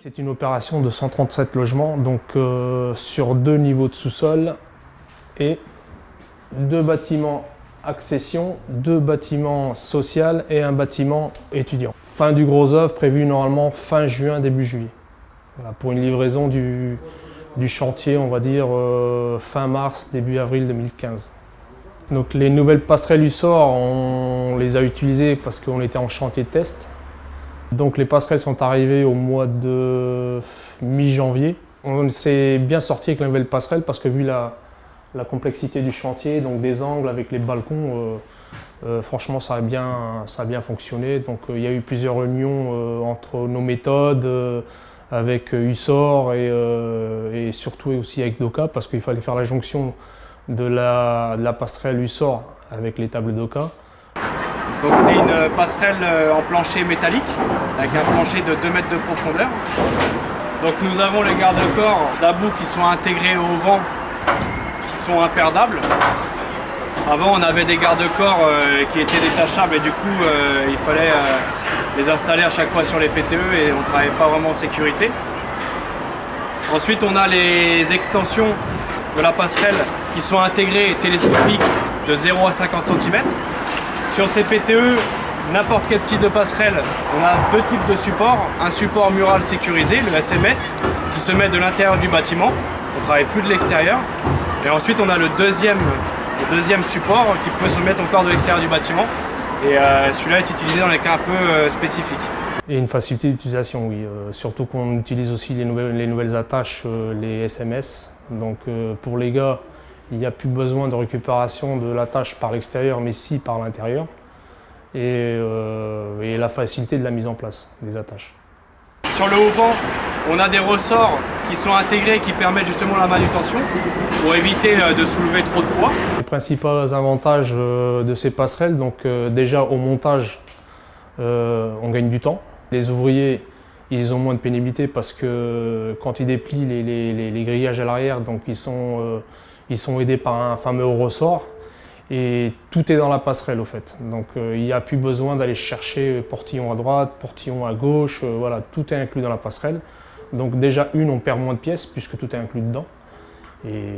C'est une opération de 137 logements, donc sur 2 niveaux de sous-sol et 2 bâtiments accession, 2 bâtiments social et un bâtiment étudiant. Fin du gros œuvre prévu normalement fin juin, début juillet. Voilà, pour une livraison du chantier, on va dire fin mars, début avril 2015. Donc les nouvelles passerelles Lussor, on les a utilisées parce qu'on était en chantier de test. Donc les passerelles sont arrivées au mois de mi-janvier. On s'est bien sorti avec la nouvelle passerelle parce que vu la complexité du chantier, donc des angles avec les balcons, franchement ça a bien fonctionné. Donc il y a eu plusieurs réunions entre nos méthodes, avec Lussor et surtout aussi avec Doka parce qu'il fallait faire la jonction de la passerelle Lussor avec les tables Doka. Donc c'est une passerelle en plancher métallique avec un plancher de 2 mètres de profondeur. Donc nous avons les garde-corps d'abou qui sont intégrés au vent, qui sont imperdables. Avant on avait des garde-corps qui étaient détachables et du coup il fallait les installer à chaque fois sur les PTE et on ne travaillait pas vraiment en sécurité. Ensuite on a les extensions de la passerelle qui sont intégrées et télescopiques de 0 à 50 cm. Sur ces PTE, n'importe quel type de passerelle, on a 2 types de supports. Un support mural sécurisé, le SMS, qui se met de l'intérieur du bâtiment. On ne travaille plus de l'extérieur. Et ensuite, on a le deuxième support qui peut se mettre encore de l'extérieur du bâtiment. Et celui-là est utilisé dans les cas un peu spécifiques. Et une facilité d'utilisation, oui. Surtout qu'on utilise aussi les nouvelles attaches, les SMS. Donc pour les gars, il n'y a plus besoin de récupération de l'attache par l'extérieur, mais si par l'intérieur. Et la facilité de la mise en place des attaches. Sur le haut-vent, on a des ressorts qui sont intégrés qui permettent justement la manutention pour éviter de soulever trop de poids. Les principaux avantages de ces passerelles, donc déjà au montage, on gagne du temps. Les ouvriers, ils ont moins de pénibilité parce que quand ils déplient les grillages à l'arrière, donc ils sont aidés par un fameux ressort et tout est dans la passerelle au fait. Donc il n'y a plus besoin d'aller chercher portillon à droite, portillon à gauche, voilà, tout est inclus dans la passerelle. Donc déjà on perd moins de pièces puisque tout est inclus dedans. Et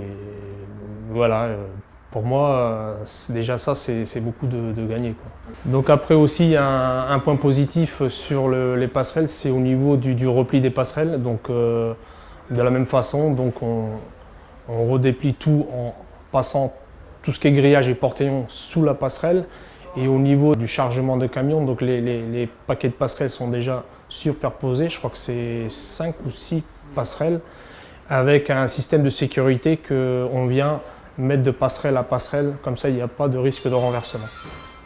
voilà, pour moi, déjà ça c'est beaucoup de gagner, quoi. Donc après aussi, il y a un point positif sur les passerelles, c'est au niveau du repli des passerelles. Donc de la même façon, donc on redéplie tout en passant tout ce qui est grillage et portillon sous la passerelle. Et au niveau du chargement de camion, donc les paquets de passerelles sont déjà superposés. Je crois que c'est 5 ou 6 passerelles avec un système de sécurité qu'on vient mettre de passerelle à passerelle. Comme ça, il n'y a pas de risque de renversement.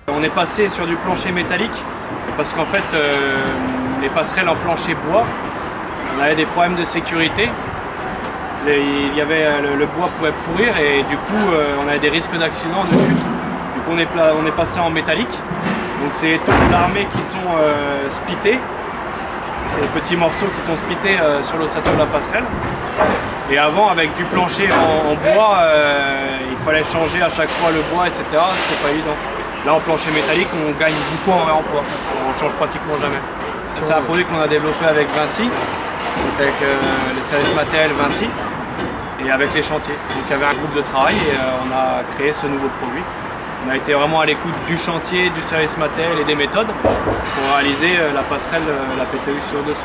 On est passé sur du plancher métallique parce qu'en fait, les passerelles en plancher bois, on avait des problèmes de sécurité. Le bois pouvait pourrir et du coup on avait des risques d'accident, de chute. Du coup on est passé en métallique. Donc c'est les tôles d'armée qui sont splittés. C'est des petits morceaux qui sont splittés sur l'ossature de la passerelle. Et avant avec du plancher en bois, il fallait changer à chaque fois le bois, etc. C'était pas évident. Là en plancher métallique on gagne beaucoup en poids. On change pratiquement jamais. C'est un produit qu'on a développé avec Vinci, donc avec les services matériels Vinci. Et avec les chantiers. Donc il y avait un groupe de travail et on a créé ce nouveau produit. On a été vraiment à l'écoute du chantier, du service matériel et des méthodes pour réaliser la passerelle, la PTU CO200.